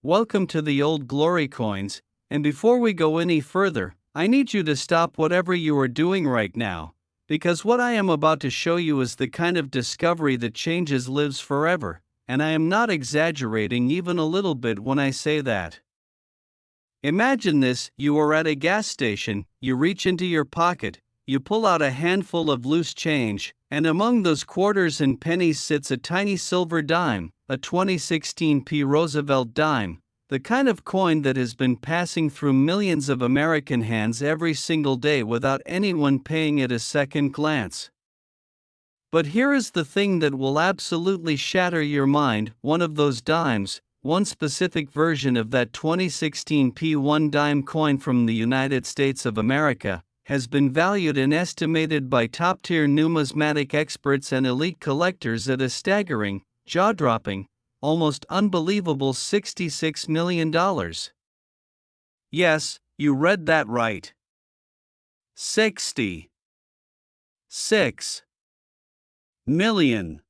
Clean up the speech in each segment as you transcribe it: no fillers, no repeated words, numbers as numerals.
Welcome to the Old Glory Coins, and before we go any further, I need you to stop whatever you are doing right now, because what I am about to show you is the kind of discovery that changes lives forever, and I am not exaggerating even a little bit when I say that. Imagine this: you are at a gas station, you reach into your pocket, you pull out a handful of loose change, and among those quarters and pennies sits a tiny silver dime, a 2016 Roosevelt dime, the kind of coin that has been passing through millions of American hands every single day without anyone paying it a second glance. But here is the thing that will absolutely shatter your mind: one of those dimes, one specific version of that 2016 P1 dime coin from the United States of America, has been valued and estimated by top-tier numismatic experts and elite collectors at a staggering, jaw-dropping, almost unbelievable $66 million. Yes, you read that right. $66 million.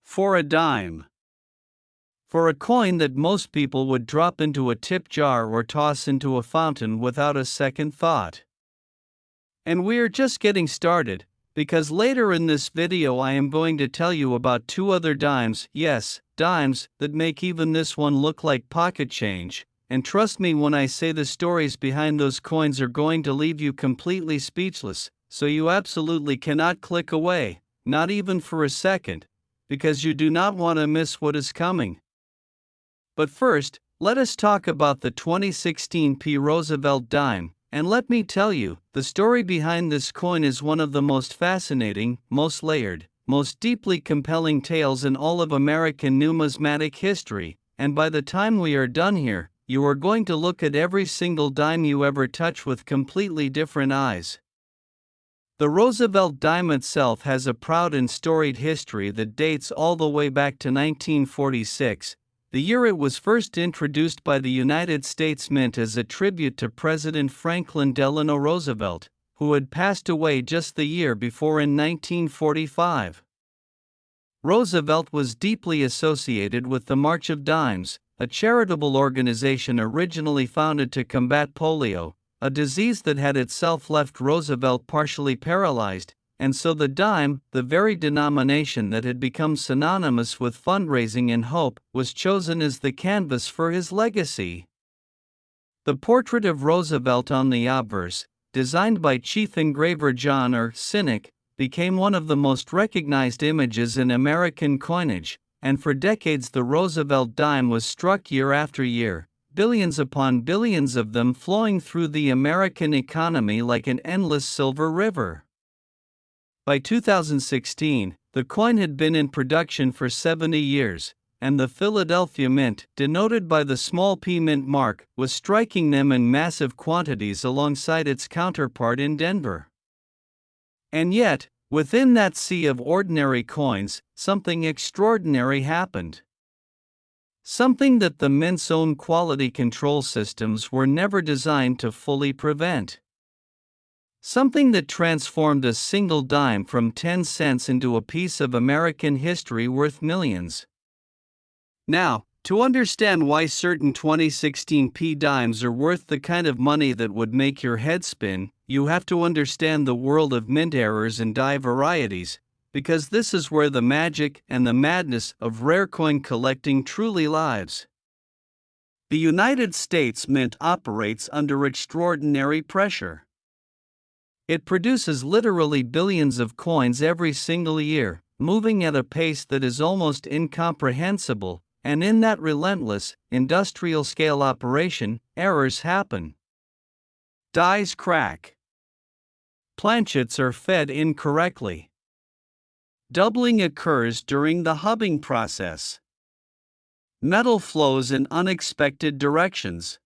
For a dime. For a coin that most people would drop into a tip jar or toss into a fountain without a second thought. And we're just getting started, because later in this video I am going to tell you about two other dimes, yes, dimes, that make even this one look like pocket change, and trust me when I say the stories behind those coins are going to leave you completely speechless, so you absolutely cannot click away, not even for a second, because you do not want to miss what is coming. But first, let us talk about the 2016 Roosevelt dime, and let me tell you, the story behind this coin is one of the most fascinating, most layered, most deeply compelling tales in all of American numismatic history, and by the time we are done here, you are going to look at every single dime you ever touch with completely different eyes. The Roosevelt dime itself has a proud and storied history that dates all the way back to 1946, the year it was first introduced by the United States Mint as a tribute to President Franklin Delano Roosevelt, who had passed away just the year before in 1945. Roosevelt was deeply associated with the March of Dimes, a charitable organization originally founded to combat polio, a disease that had itself left Roosevelt partially paralyzed, and so the dime, the very denomination that had become synonymous with fundraising and hope, was chosen as the canvas for his legacy. The portrait of Roosevelt on the obverse, designed by chief engraver John R. Cynic, became one of the most recognized images in American coinage, and for decades the Roosevelt dime was struck year after year, billions upon billions of them flowing through the American economy like an endless silver river. By 2016, the coin had been in production for 70 years, and the Philadelphia Mint, denoted by the small p mint mark, was striking them in massive quantities alongside its counterpart in Denver. And yet, within that sea of ordinary coins, something extraordinary happened. Something that the Mint's own quality control systems were never designed to fully prevent. Something that transformed a single dime from 10 cents into a piece of American history worth millions. Now, to understand why certain 2016 P dimes are worth the kind of money that would make your head spin, you have to understand the world of mint errors and die varieties, because this is where the magic and the madness of rare coin collecting truly lies. The United States Mint operates under extraordinary pressure. It produces literally billions of coins every single year, moving at a pace that is almost incomprehensible, and in that relentless, industrial-scale operation, errors happen. Dies crack. Planchets are fed incorrectly. Doubling occurs during the hubbing process. Metal flows in unexpected directions.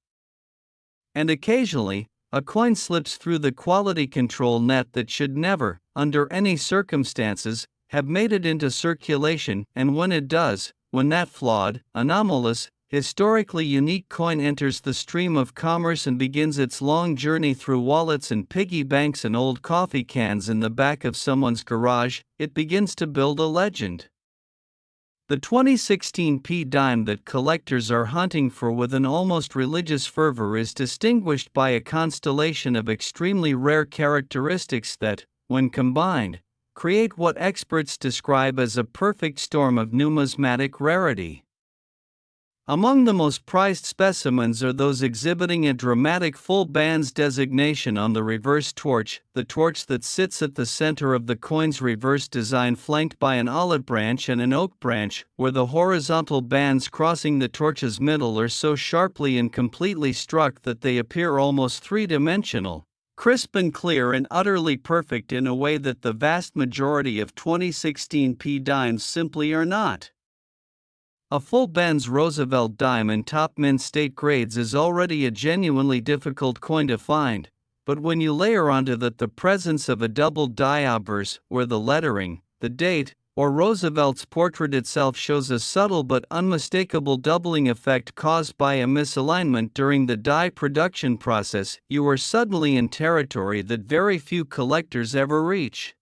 And occasionally, a coin slips through the quality control net that should never, under any circumstances, have made it into circulation, and when it does, when that flawed, anomalous, historically unique coin enters the stream of commerce and begins its long journey through wallets and piggy banks and old coffee cans in the back of someone's garage, it begins to build a legend. The 2016 P dime that collectors are hunting for with an almost religious fervor is distinguished by a constellation of extremely rare characteristics that, when combined, create what experts describe as a perfect storm of numismatic rarity. Among the most prized specimens are those exhibiting a dramatic full bands designation on the reverse torch, the torch that sits at the center of the coin's reverse design, flanked by an olive branch and an oak branch, where the horizontal bands crossing the torch's middle are so sharply and completely struck that they appear almost three-dimensional, crisp and clear and utterly perfect in a way that the vast majority of 2016 P dimes simply are not. A full Benz Roosevelt dime in top mint state grades is already a genuinely difficult coin to find, but when you layer onto that the presence of a double die obverse, where the lettering, the date, or Roosevelt's portrait itself shows a subtle but unmistakable doubling effect caused by a misalignment during the die production process, you are suddenly in territory that very few collectors ever reach.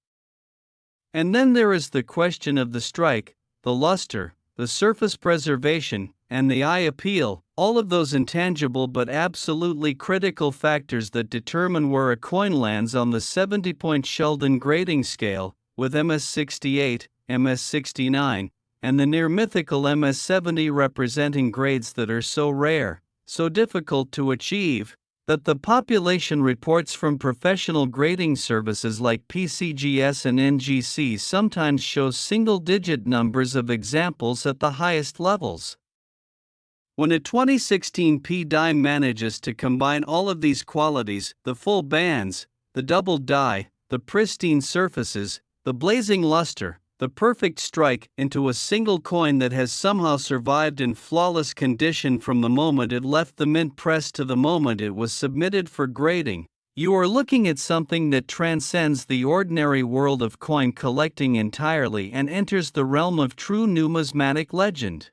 And then there is the question of the strike, the luster, the surface preservation, and the eye appeal, all of those intangible but absolutely critical factors that determine where a coin lands on the 70-point Sheldon grading scale, with MS68, MS69, and the near-mythical MS70 representing grades that are so rare, so difficult to achieve, that the population reports from professional grading services like PCGS and NGC sometimes show single-digit numbers of examples at the highest levels. When a 2016 P dime manages to combine all of these qualities, the full bands, the double die, the pristine surfaces, the blazing luster, the perfect strike, into a single coin that has somehow survived in flawless condition from the moment it left the mint press to the moment it was submitted for grading, you are looking at something that transcends the ordinary world of coin collecting entirely and enters the realm of true numismatic legend.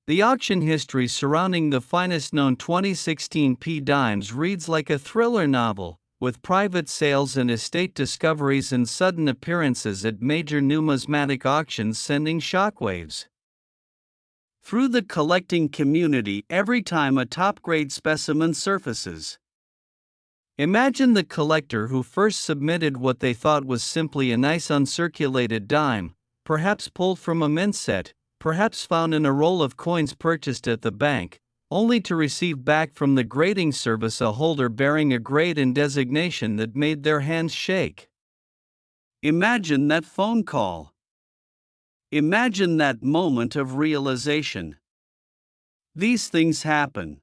The auction history surrounding the finest known 2016 P dimes reads like a thriller novel, with private sales and estate discoveries and sudden appearances at major numismatic auctions sending shockwaves through the collecting community every time a top-grade specimen surfaces. Imagine the collector who first submitted what they thought was simply a nice uncirculated dime, perhaps pulled from a mint set, perhaps found in a roll of coins purchased at the bank, only to receive back from the grading service a holder bearing a grade and designation that made their hands shake. Imagine that phone call. Imagine that moment of realization. These things happen.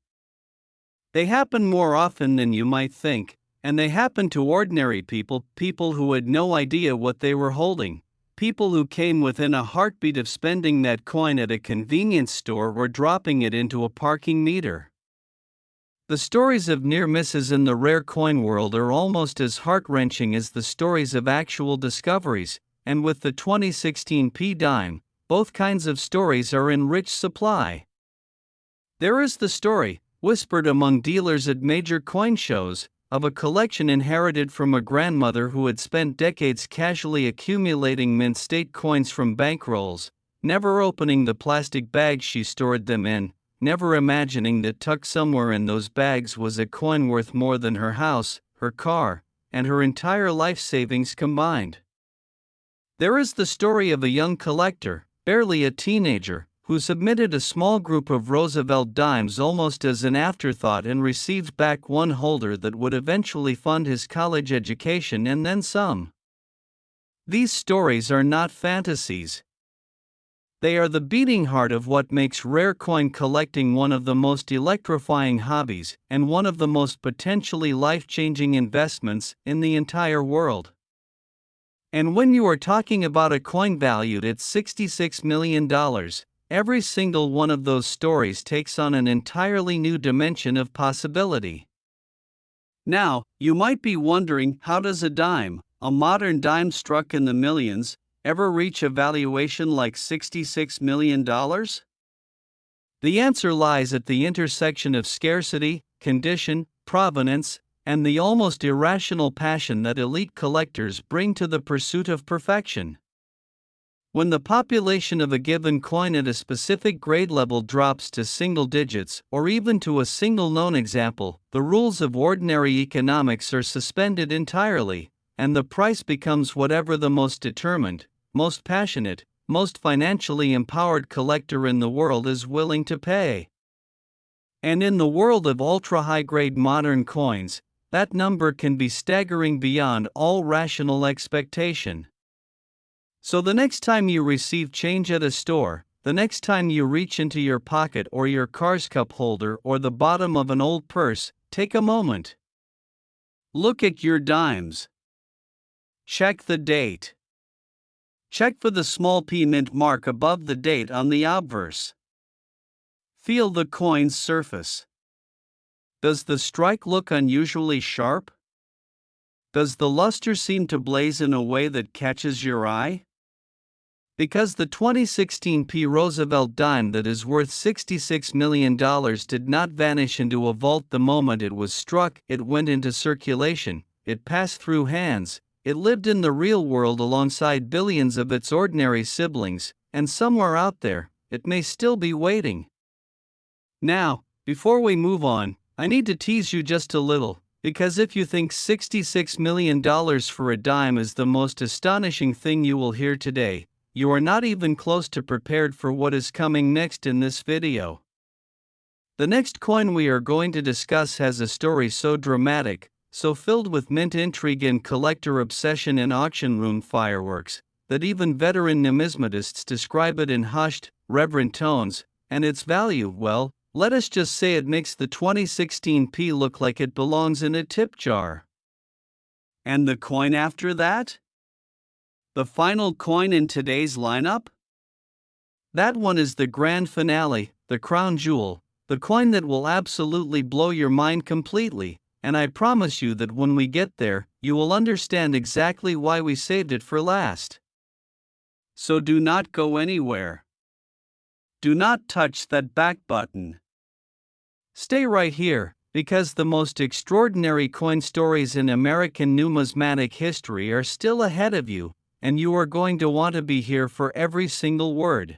They happen more often than you might think, and they happen to ordinary people, people who had no idea what they were holding. People who came within a heartbeat of spending that coin at a convenience store or dropping it into a parking meter. The stories of near misses in the rare coin world are almost as heart-wrenching as the stories of actual discoveries, and with the 2016 P dime, both kinds of stories are in rich supply. There is the story, whispered among dealers at major coin shows, of a collection inherited from a grandmother who had spent decades casually accumulating mint state coins from bankrolls, never opening the plastic bags she stored them in, never imagining that tucked somewhere in those bags was a coin worth more than her house, her car, and her entire life savings combined. There is the story of a young collector, barely a teenager, who submitted a small group of Roosevelt dimes almost as an afterthought and received back one holder that would eventually fund his college education and then some. These stories are not fantasies. They are the beating heart of what makes rare coin collecting one of the most electrifying hobbies and one of the most potentially life-changing investments in the entire world. And when you are talking about a coin valued at $66 million, every single one of those stories takes on an entirely new dimension of possibility. Now, you might be wondering, how does a dime, a modern dime struck in the millions, ever reach a valuation like $66 million? The answer lies at the intersection of scarcity, condition, provenance, and the almost irrational passion that elite collectors bring to the pursuit of perfection. When the population of a given coin at a specific grade level drops to single digits, or even to a single known example, the rules of ordinary economics are suspended entirely, and the price becomes whatever the most determined, most passionate, most financially empowered collector in the world is willing to pay. And in the world of ultra-high-grade modern coins, that number can be staggering beyond all rational expectation. So the next time you receive change at a store, the next time you reach into your pocket or your car's cup holder or the bottom of an old purse, take a moment. Look at your dimes. Check the date. Check for the small p mint mark above the date on the obverse. Feel the coin's surface. Does the strike look unusually sharp? Does the luster seem to blaze in a way that catches your eye? Because the 2016 P. Roosevelt dime that is worth $66 million did not vanish into a vault the moment it was struck, it went into circulation, it passed through hands, it lived in the real world alongside billions of its ordinary siblings, and somewhere out there, it may still be waiting. Now, before we move on, I need to tease you just a little, because if you think $66 million for a dime is the most astonishing thing you will hear today, you are not even close to prepared for what is coming next in this video. The next coin we are going to discuss has a story so dramatic, so filled with mint intrigue and collector obsession and auction room fireworks, that even veteran numismatists describe it in hushed, reverent tones, and its value, well, let us just say it makes the 2016 P look like it belongs in a tip jar. And the coin after that? The final coin in today's lineup? That one is the grand finale, the crown jewel, the coin that will absolutely blow your mind completely, and I promise you that when we get there, you will understand exactly why we saved it for last. So do not go anywhere. Do not touch that back button. Stay right here, because the most extraordinary coin stories in American numismatic history are still ahead of you, and you are going to want to be here for every single word.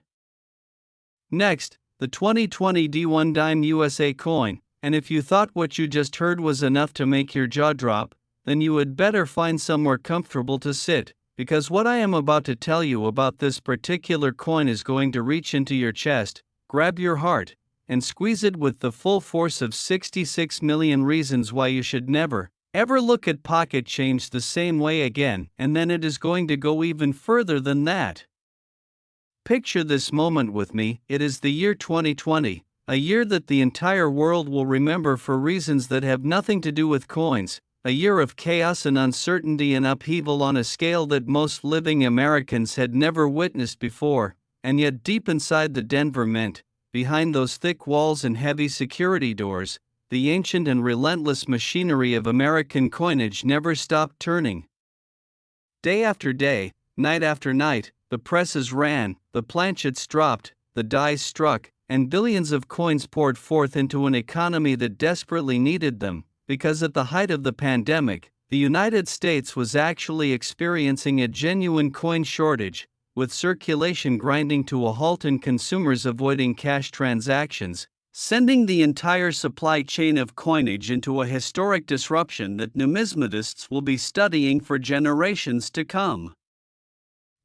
Next, the 2020 D1 Dime USA coin, and if you thought what you just heard was enough to make your jaw drop, then you had better find somewhere comfortable to sit, because what I am about to tell you about this particular coin is going to reach into your chest, grab your heart, and squeeze it with the full force of 66 million reasons why you should never, ever look at pocket change the same way again, and then it is going to go even further than that. Picture this moment with me. It is the year 2020, a year that the entire world will remember for reasons that have nothing to do with coins, a year of chaos and uncertainty and upheaval on a scale that most living Americans had never witnessed before, and yet deep inside the Denver Mint, behind those thick walls and heavy security doors, the ancient and relentless machinery of American coinage never stopped turning. Day after day, night after night, the presses ran, the planchets dropped, the dies struck, and billions of coins poured forth into an economy that desperately needed them, because at the height of the pandemic, the United States was actually experiencing a genuine coin shortage, with circulation grinding to a halt and consumers avoiding cash transactions, sending the entire supply chain of coinage into a historic disruption that numismatists will be studying for generations to come.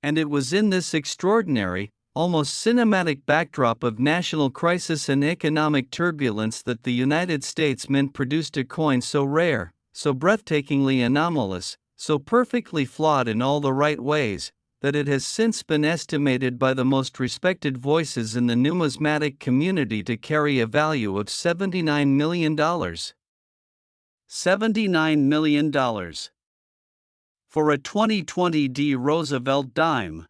And it was in this extraordinary, almost cinematic backdrop of national crisis and economic turbulence that the United States Mint produced a coin so rare, so breathtakingly anomalous, so perfectly flawed in all the right ways, that it has since been estimated by the most respected voices in the numismatic community to carry a value of $79 million. $79 million. For a 2020 D Roosevelt dime.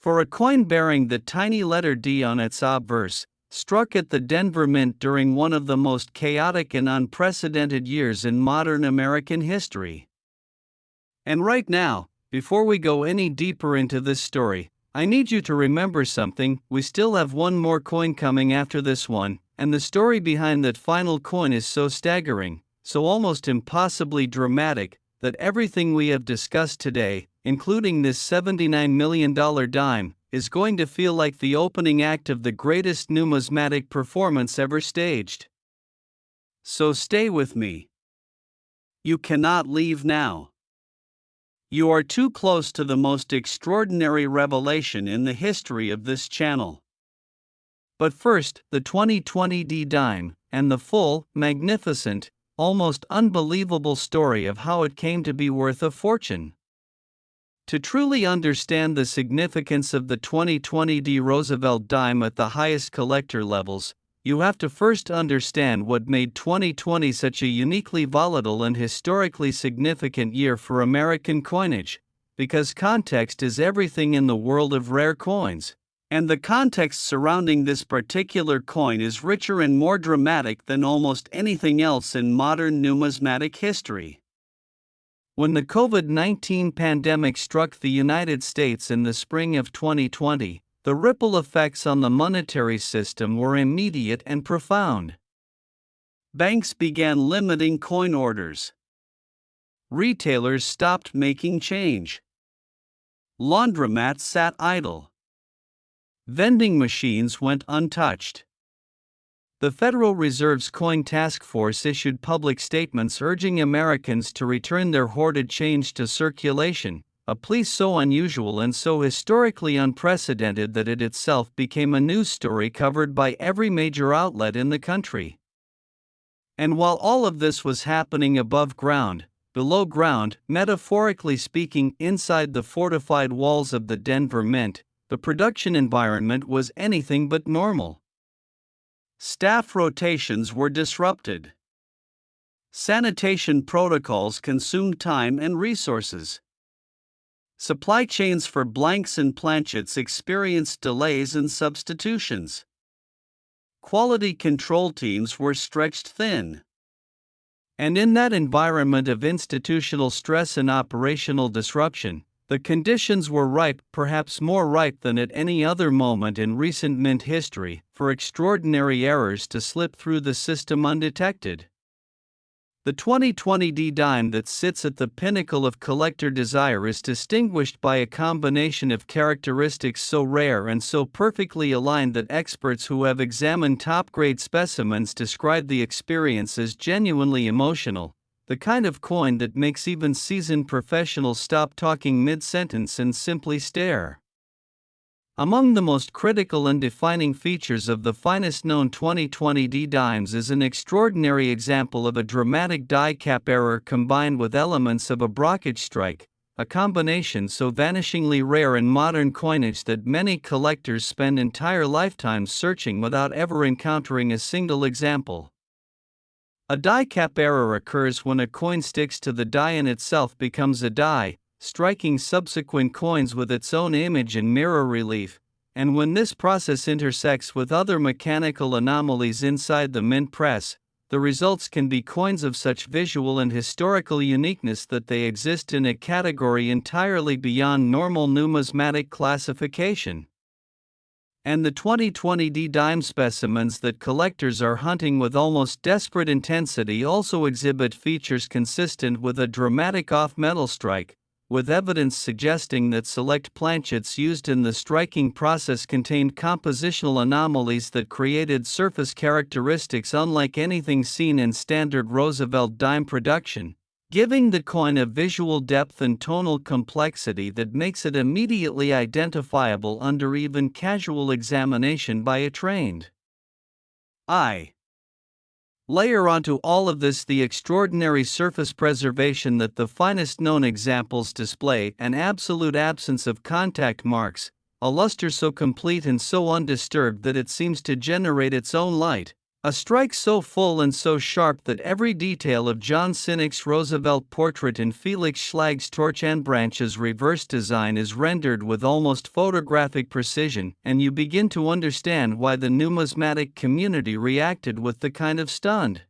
For a coin bearing the tiny letter D on its obverse, struck at the Denver Mint during one of the most chaotic and unprecedented years in modern American history. And right now, before we go any deeper into this story, I need you to remember something. We still have one more coin coming after this one, and the story behind that final coin is so staggering, so almost impossibly dramatic, that everything we have discussed today, including this $79 million dime, is going to feel like the opening act of the greatest numismatic performance ever staged. So stay with me. You cannot leave now. You are too close to the most extraordinary revelation in the history of this channel. But first, the 2020 D dime, and the full, magnificent, almost unbelievable story of how it came to be worth a fortune. To truly understand the significance of the 2020 D Roosevelt dime at the highest collector levels, you have to first understand what made 2020 such a uniquely volatile and historically significant year for American coinage, because context is everything in the world of rare coins, and the context surrounding this particular coin is richer and more dramatic than almost anything else in modern numismatic history. When the COVID-19 pandemic struck the United States in the spring of 2020, the ripple effects on the monetary system were immediate and profound. Banks began limiting coin orders. Retailers stopped making change. Laundromats sat idle. Vending machines went untouched. The Federal Reserve's Coin Task Force issued public statements urging Americans to return their hoarded change to circulation, a plea so unusual and so historically unprecedented that it itself became a news story covered by every major outlet in the country. And while all of this was happening above ground, below ground, metaphorically speaking, inside the fortified walls of the Denver Mint, the production environment was anything but normal. Staff rotations were disrupted. Sanitation protocols consumed time and resources. Supply chains for blanks and planchets experienced delays and substitutions. Quality control teams were stretched thin. And in that environment of institutional stress and operational disruption, the conditions were ripe, perhaps more ripe than at any other moment in recent mint history, for extraordinary errors to slip through the system undetected. The 2020 D dime that sits at the pinnacle of collector desire is distinguished by a combination of characteristics so rare and so perfectly aligned that experts who have examined top-grade specimens describe the experience as genuinely emotional, the kind of coin that makes even seasoned professionals stop talking mid-sentence and simply stare. Among the most critical and defining features of the finest known 2020 D dimes is an extraordinary example of a dramatic die cap error combined with elements of a brockage strike, a combination so vanishingly rare in modern coinage that many collectors spend entire lifetimes searching without ever encountering a single example. A die cap error occurs when a coin sticks to the die and itself becomes a die, striking subsequent coins with its own image in mirror relief, and when this process intersects with other mechanical anomalies inside the mint press, the results can be coins of such visual and historical uniqueness that they exist in a category entirely beyond normal numismatic classification. And the 2020 D dime specimens that collectors are hunting with almost desperate intensity also exhibit features consistent with a dramatic off-metal strike, with evidence suggesting that select planchets used in the striking process contained compositional anomalies that created surface characteristics unlike anything seen in standard Roosevelt dime production, giving the coin a visual depth and tonal complexity that makes it immediately identifiable under even casual examination by a trained eye. Layer onto all of this the extraordinary surface preservation that the finest known examples display, an absolute absence of contact marks, a luster so complete and so undisturbed that it seems to generate its own light, a strike so full and so sharp that every detail of John Sinek's Roosevelt portrait and Felix Schlag's torch and branches reverse design is rendered with almost photographic precision, and you begin to understand why the numismatic community reacted with the kind of stunned,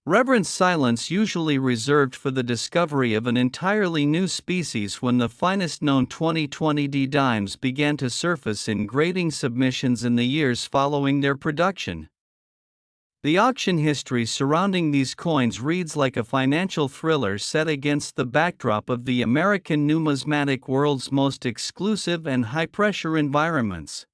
reverent silence usually reserved for the discovery of an entirely new species when the finest known 2020 D dimes began to surface in grading submissions in the years following their production. The auction history surrounding these coins reads like a financial thriller set against the backdrop of the American numismatic world's most exclusive and high-pressure environments.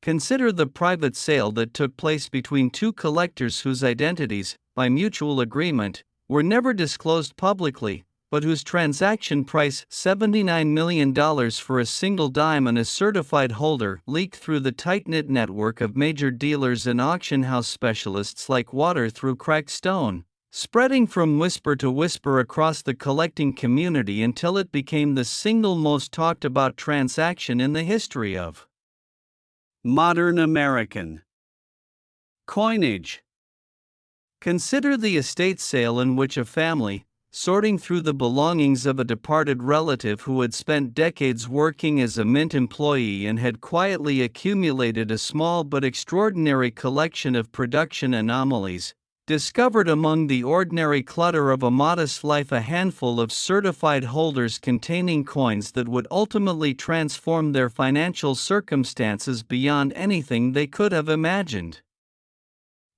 Consider the private sale that took place between two collectors whose identities, by mutual agreement, were never disclosed publicly, but whose transaction price $79 million for a single dime and a certified holder leaked through the tight-knit network of major dealers and auction house specialists like water through cracked stone, spreading from whisper to whisper across the collecting community until it became the single most talked about transaction in the history of modern American coinage. Consider the estate sale in which a family, sorting through the belongings of a departed relative who had spent decades working as a mint employee and had quietly accumulated a small but extraordinary collection of production anomalies, discovered among the ordinary clutter of a modest life a handful of certified holders containing coins that would ultimately transform their financial circumstances beyond anything they could have imagined.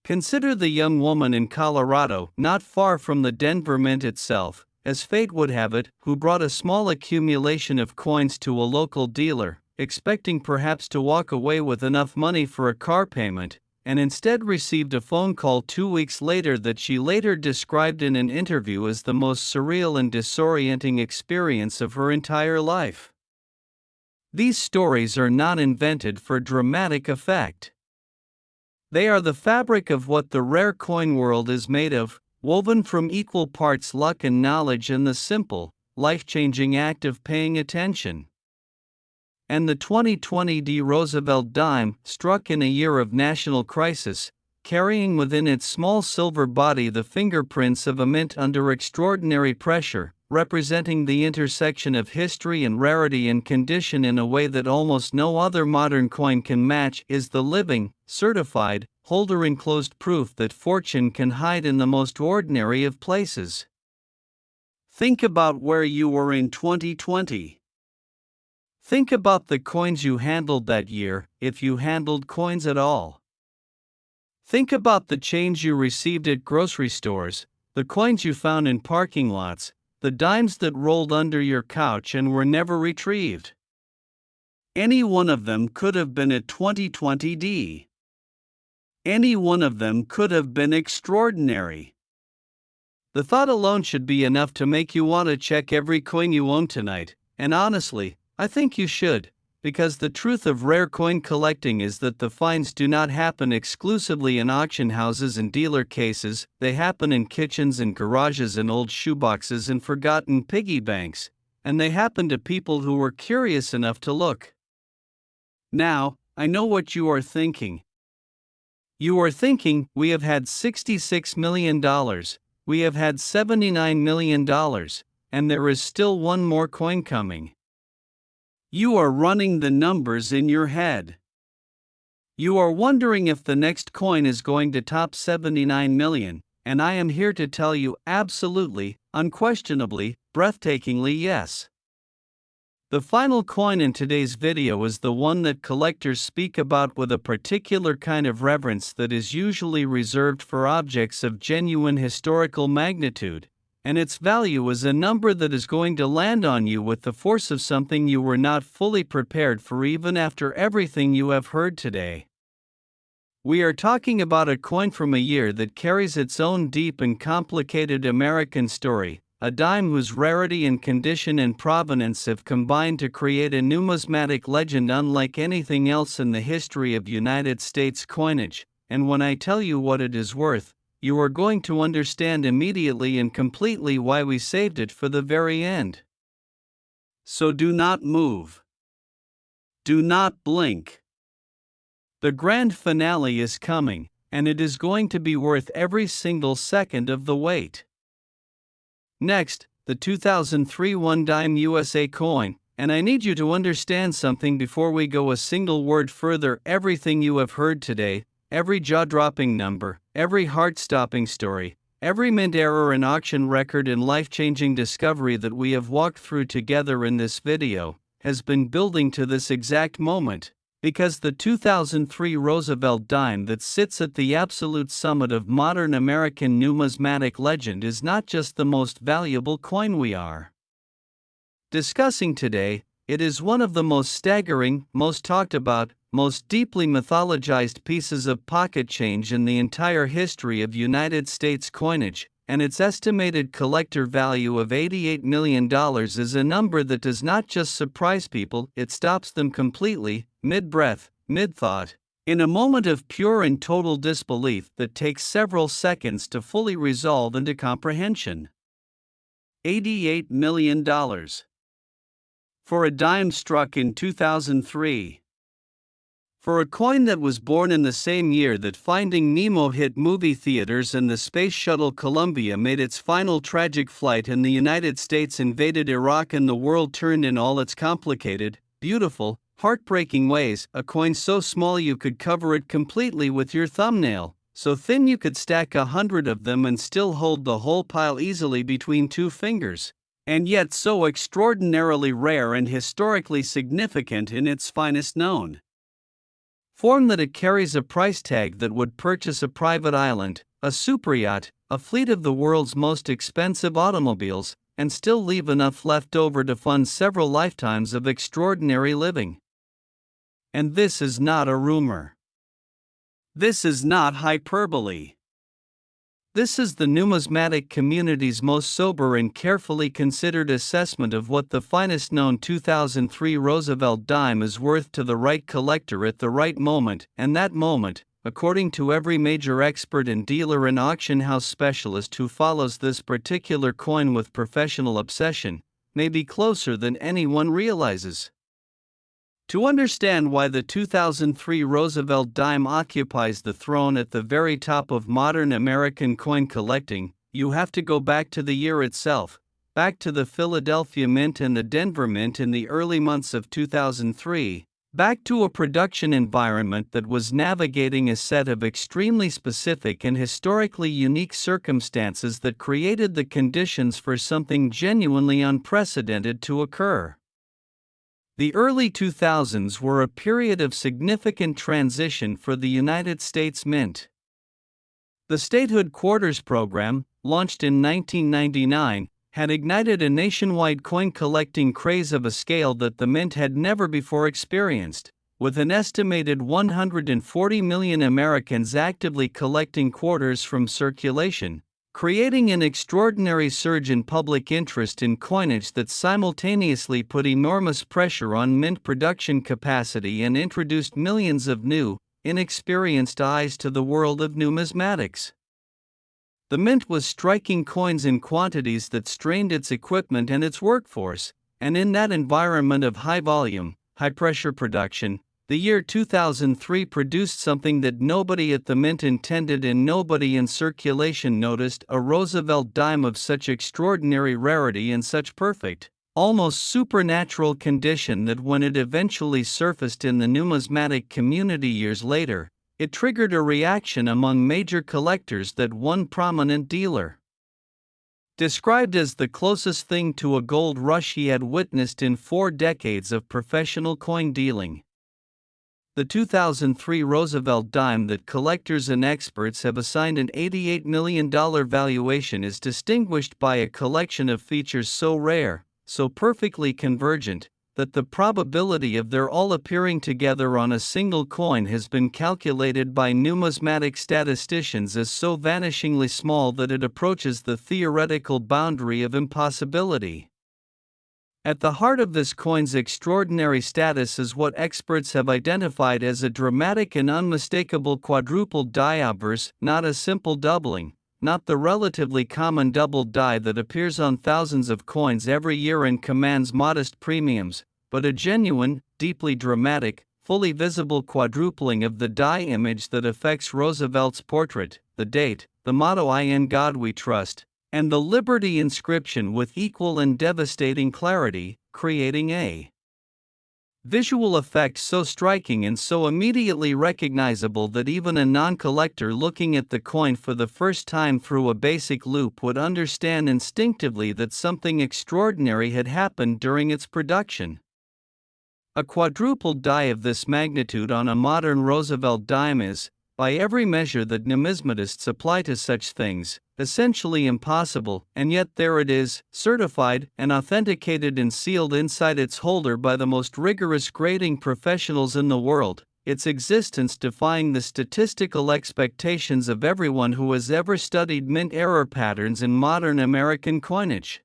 Consider the young woman in Colorado, not far from the Denver Mint itself, as fate would have it, who brought a small accumulation of coins to a local dealer, expecting perhaps to walk away with enough money for a car payment, and instead received a phone call 2 weeks later that she later described in an interview as the most surreal and disorienting experience of her entire life. These stories are not invented for dramatic effect. They are the fabric of what the rare coin world is made of, woven from equal parts luck and knowledge and the simple, life-changing act of paying attention. And the 2020 Roosevelt dime, struck in a year of national crisis, carrying within its small silver body the fingerprints of a mint under extraordinary pressure, representing the intersection of history and rarity and condition in a way that almost no other modern coin can match, is the living, certified, holder-enclosed proof that fortune can hide in the most ordinary of places. Think about where you were in 2020. Think about the coins you handled that year, if you handled coins at all. Think about the change you received at grocery stores, the coins you found in parking lots, the dimes that rolled under your couch and were never retrieved. Any one of them could have been a 2020D. Any one of them could have been extraordinary. The thought alone should be enough to make you want to check every coin you own tonight, and honestly, I think you should, because the truth of rare coin collecting is that the finds do not happen exclusively in auction houses and dealer cases, they happen in kitchens and garages and old shoeboxes and forgotten piggy banks, and they happen to people who were curious enough to look. Now, I know what you are thinking. You are thinking, we have had $66 million, we have had $79 million, and there is still one more coin coming. You are running the numbers in your head. You are wondering if the next coin is going to top 79 million, and I am here to tell you absolutely, unquestionably, breathtakingly yes. The final coin in today's video is the one that collectors speak about with a particular kind of reverence that is usually reserved for objects of genuine historical magnitude, and its value is a number that is going to land on you with the force of something you were not fully prepared for even after everything you have heard today. We are talking about a coin from a year that carries its own deep and complicated American story, a dime whose rarity and condition and provenance have combined to create a numismatic legend unlike anything else in the history of United States coinage, and when I tell you what it is worth, you are going to understand immediately and completely why we saved it for the very end. So do not move. Do not blink. The grand finale is coming, and it is going to be worth every single second of the wait. Next, the 2003 1 dime USA coin, and I need you to understand something before we go a single word further. Everything you have heard today, every jaw-dropping number, every heart-stopping story, every mint error and auction record and life-changing discovery that we have walked through together in this video, has been building to this exact moment, Because the 2003 Roosevelt dime that sits at the absolute summit of modern American numismatic legend is not just the most valuable coin we are discussing today, it is one of the most staggering, most talked about, most deeply mythologized pieces of pocket change in the entire history of United States coinage, and its estimated collector value of $88 million is a number that does not just surprise people, it stops them completely, mid-breath, mid-thought, in a moment of pure and total disbelief that takes several seconds to fully resolve into comprehension. $88 million. For a dime struck in 2003. For a coin that was born in the same year that Finding Nemo hit movie theaters and the Space Shuttle Columbia made its final tragic flight and the United States invaded Iraq and the world turned in all its complicated, beautiful, heartbreaking ways, a coin so small you could cover it completely with your thumbnail, so thin you could stack 100 of them and still hold the whole pile easily between two fingers, and yet so extraordinarily rare and historically significant in its finest known form that it carries a price tag that would purchase a private island, a superyacht, a fleet of the world's most expensive automobiles, and still leave enough left over to fund several lifetimes of extraordinary living. And this is not a rumor. This is not hyperbole. This is the numismatic community's most sober and carefully considered assessment of what the finest known 2003 Roosevelt dime is worth to the right collector at the right moment, and that moment, according to every major expert and dealer and auction house specialist who follows this particular coin with professional obsession, may be closer than anyone realizes. To understand why the 2003 Roosevelt dime occupies the throne at the very top of modern American coin collecting, you have to go back to the year itself, back to the Philadelphia Mint and the Denver Mint in the early months of 2003, back to a production environment that was navigating a set of extremely specific and historically unique circumstances that created the conditions for something genuinely unprecedented to occur. The early 2000s were a period of significant transition for the United States Mint. The Statehood Quarters program, launched in 1999, had ignited a nationwide coin collecting craze of a scale that the Mint had never before experienced, with an estimated 140 million Americans actively collecting quarters from circulation, creating an extraordinary surge in public interest in coinage that simultaneously put enormous pressure on mint production capacity and introduced millions of new, inexperienced eyes to the world of numismatics. The Mint was striking coins in quantities that strained its equipment and its workforce, and in that environment of high volume, high pressure production, the year 2003 produced something that nobody at the Mint intended and nobody in circulation noticed: a Roosevelt dime of such extraordinary rarity and such perfect, almost supernatural condition that when it eventually surfaced in the numismatic community years later, it triggered a reaction among major collectors that one prominent dealer described as the closest thing to a gold rush he had witnessed in 4 decades of professional coin dealing. The 2003 Roosevelt dime that collectors and experts have assigned an $88 million valuation is distinguished by a collection of features so rare, so perfectly convergent, that the probability of their all appearing together on a single coin has been calculated by numismatic statisticians as so vanishingly small that it approaches the theoretical boundary of impossibility. At the heart of this coin's extraordinary status is what experts have identified as a dramatic and unmistakable quadrupled die obverse, not a simple doubling, not the relatively common doubled die that appears on thousands of coins every year and commands modest premiums, but a genuine, deeply dramatic, fully visible quadrupling of the die image that affects Roosevelt's portrait, the date, the motto "In God We Trust," and the Liberty inscription with equal and devastating clarity, creating a visual effect so striking and so immediately recognizable that even a non-collector looking at the coin for the first time through a basic loop would understand instinctively that something extraordinary had happened during its production. A quadrupled die of this magnitude on a modern Roosevelt dime is, by every measure that numismatists apply to such things, essentially impossible, and yet there it is, certified and authenticated and sealed inside its holder by the most rigorous grading professionals in the world, its existence defying the statistical expectations of everyone who has ever studied mint error patterns in modern American coinage.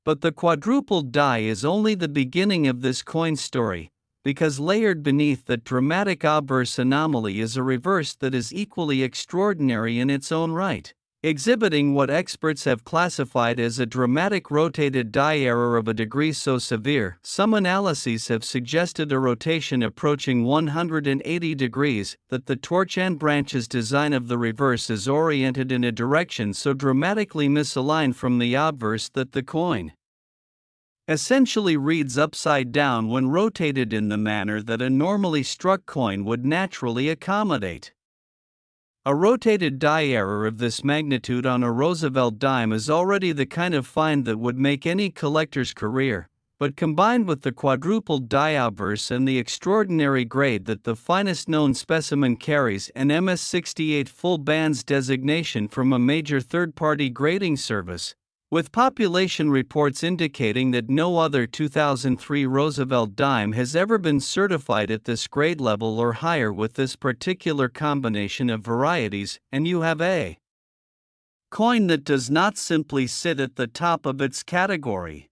But the quadrupled die is only the beginning of this coin story, because layered beneath that dramatic obverse anomaly is a reverse that is equally extraordinary in its own right, exhibiting what experts have classified as a dramatic rotated die error of a degree so severe. Some analyses have suggested a rotation approaching 180 degrees, that the torch and branches design of the reverse is oriented in a direction so dramatically misaligned from the obverse that the coin essentially reads upside down when rotated in the manner that a normally struck coin would naturally accommodate. A rotated die error of this magnitude on a Roosevelt dime is already the kind of find that would make any collector's career, but combined with the quadrupled die obverse and the extraordinary grade that the finest known specimen carries, an MS-68 full bands designation from a major third-party grading service, with population reports indicating that no other 2003 Roosevelt dime has ever been certified at this grade level or higher with this particular combination of varieties, and you have a coin that does not simply sit at the top of its category.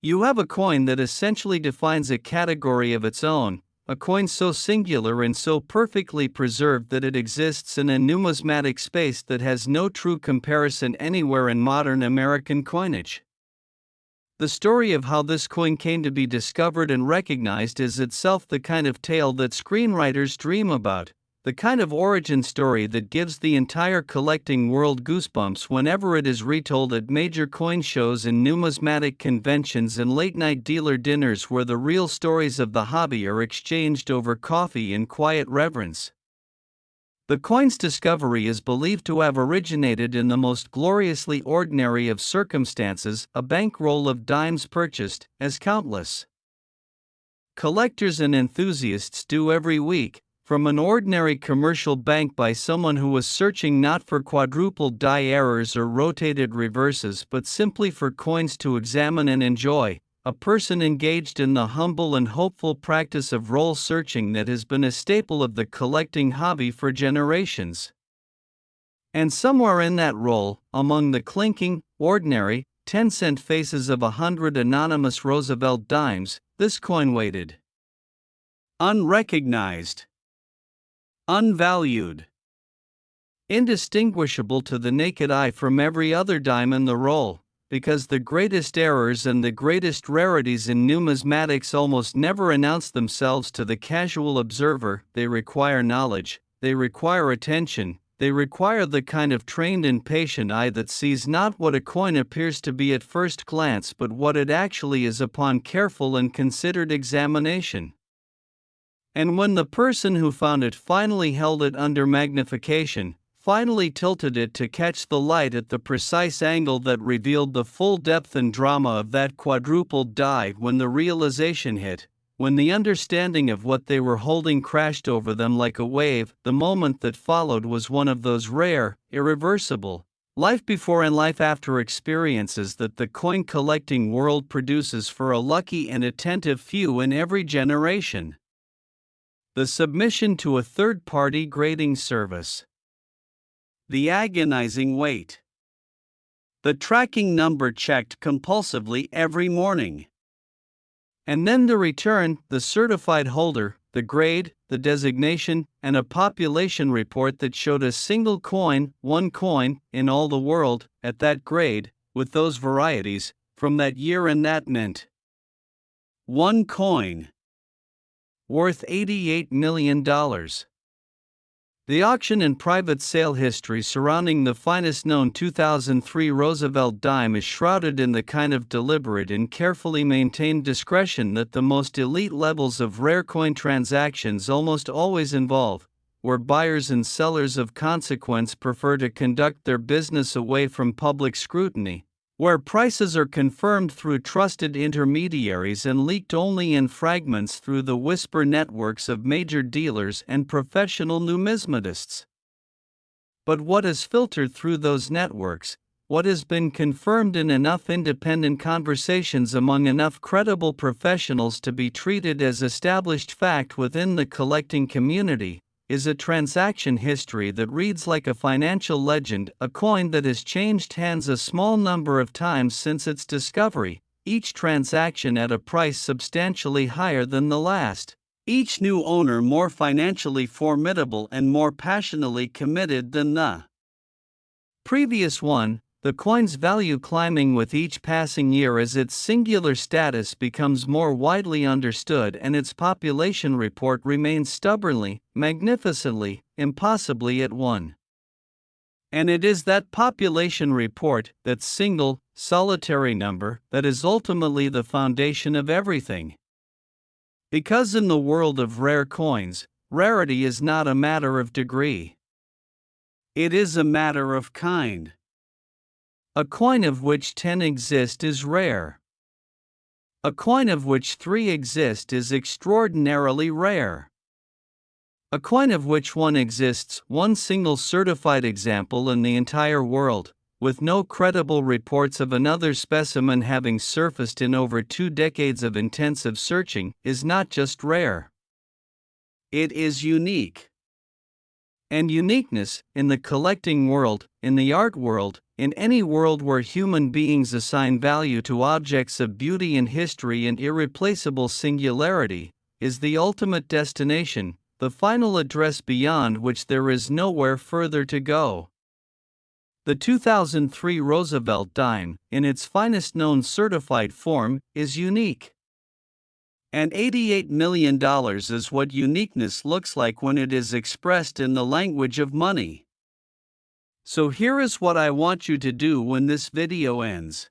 You have a coin that essentially defines a category of its own, a coin so singular and so perfectly preserved that it exists in a numismatic space that has no true comparison anywhere in modern American coinage. The story of how this coin came to be discovered and recognized is itself the kind of tale that screenwriters dream about, the kind of origin story that gives the entire collecting world goosebumps whenever it is retold at major coin shows and numismatic conventions and late-night dealer dinners where the real stories of the hobby are exchanged over coffee in quiet reverence. The coin's discovery is believed to have originated in the most gloriously ordinary of circumstances, a bankroll of dimes purchased, as countless collectors and enthusiasts do every week, from an ordinary commercial bank by someone who was searching not for quadrupled die errors or rotated reverses but simply for coins to examine and enjoy, a person engaged in the humble and hopeful practice of roll searching that has been a staple of the collecting hobby for generations. And somewhere in that roll, among the clinking, ordinary, 10-cent faces of 100 anonymous Roosevelt dimes, this coin waited. Unrecognized, unvalued, indistinguishable to the naked eye from every other dime in the roll, because the greatest errors and the greatest rarities in numismatics almost never announce themselves to the casual observer. They require knowledge, they require attention, they require the kind of trained and patient eye that sees not what a coin appears to be at first glance but what it actually is upon careful and considered examination. And when the person who found it finally held it under magnification, finally tilted it to catch the light at the precise angle that revealed the full depth and drama of that quadrupled die, when the realization hit, when the understanding of what they were holding crashed over them like a wave, the moment that followed was one of those rare, irreversible, life before and life after experiences that the coin collecting world produces for a lucky and attentive few in every generation. The submission to a third-party grading service. The agonizing wait. The tracking number checked compulsively every morning. And then the return, the certified holder, the grade, the designation, and a population report that showed a single coin, one coin, in all the world, at that grade, with those varieties, from that year and that mint. One coin, worth $88 million. The auction and private sale history surrounding the finest known 2003 Roosevelt dime is shrouded in the kind of deliberate and carefully maintained discretion that the most elite levels of rare coin transactions almost always involve, where buyers and sellers of consequence prefer to conduct their business away from public scrutiny, where prices are confirmed through trusted intermediaries and leaked only in fragments through the whisper networks of major dealers and professional numismatists. But what is filtered through those networks, what has been confirmed in enough independent conversations among enough credible professionals to be treated as established fact within the collecting community, is a transaction history that reads like a financial legend, a coin that has changed hands a small number of times since its discovery, each transaction at a price substantially higher than the last, each new owner more financially formidable and more passionately committed than the previous one, the coin's value climbing with each passing year as its singular status becomes more widely understood and its population report remains stubbornly, magnificently, impossibly at one. And it is that population report, that single, solitary number, that is ultimately the foundation of everything. Because in the world of rare coins, rarity is not a matter of degree. It is a matter of kind. A coin of which 10 exist is rare. A coin of which 3 exist is extraordinarily rare. A coin of which 1 exists, one single certified example in the entire world, with no credible reports of another specimen having surfaced in over 2 decades of intensive searching, is not just rare. It is unique. And uniqueness, in the collecting world, in the art world, in any world where human beings assign value to objects of beauty and history and irreplaceable singularity, is the ultimate destination, the final address beyond which there is nowhere further to go. The 2003 Roosevelt dime, in its finest known certified form, is unique. And $88 million is what uniqueness looks like when it is expressed in the language of money. So here is what I want you to do when this video ends.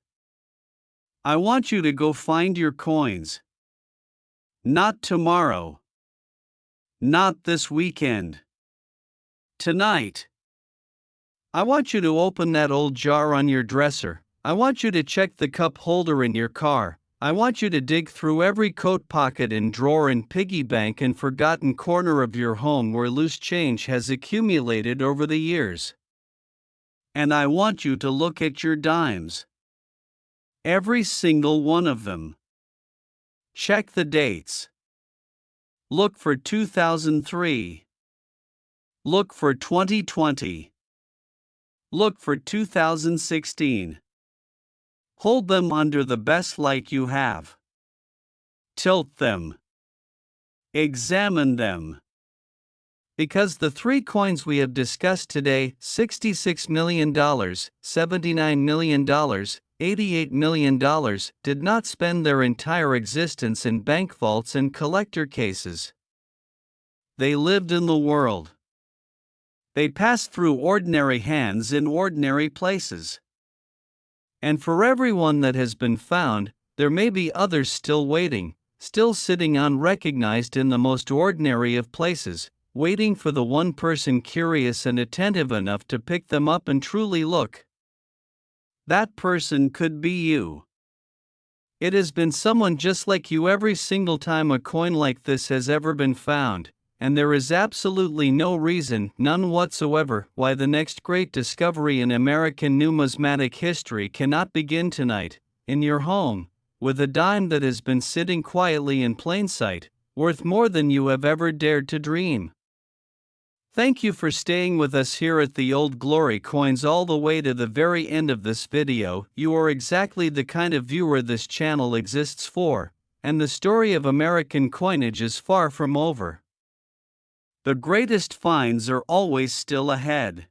I want you to go find your coins. Not tomorrow. Not this weekend. Tonight. I want you to open that old jar on your dresser. I want you to check the cup holder in your car. I want you to dig through every coat pocket and drawer and piggy bank and forgotten corner of your home where loose change has accumulated over the years. And I want you to look at your dimes. Every single one of them. Check the dates. Look for 2003. Look for 2020. Look for 2016. Hold them under the best light you have. Tilt them. Examine them. Because the 3 coins we have discussed today, $66 million, $79 million, $88 million, did not spend their entire existence in bank vaults and collector cases. They lived in the world. They passed through ordinary hands in ordinary places. And for every one that has been found, there may be others still waiting, still sitting unrecognized in the most ordinary of places, waiting for the one person curious and attentive enough to pick them up and truly look. That person could be you. It has been someone just like you every single time a coin like this has ever been found, and there is absolutely no reason, none whatsoever, why the next great discovery in American numismatic history cannot begin tonight, in your home, with a dime that has been sitting quietly in plain sight, worth more than you have ever dared to dream. Thank you for staying with us here at the Old Glory Coins all the way to the very end of this video. You are exactly the kind of viewer this channel exists for, and the story of American coinage is far from over. The greatest finds are always still ahead.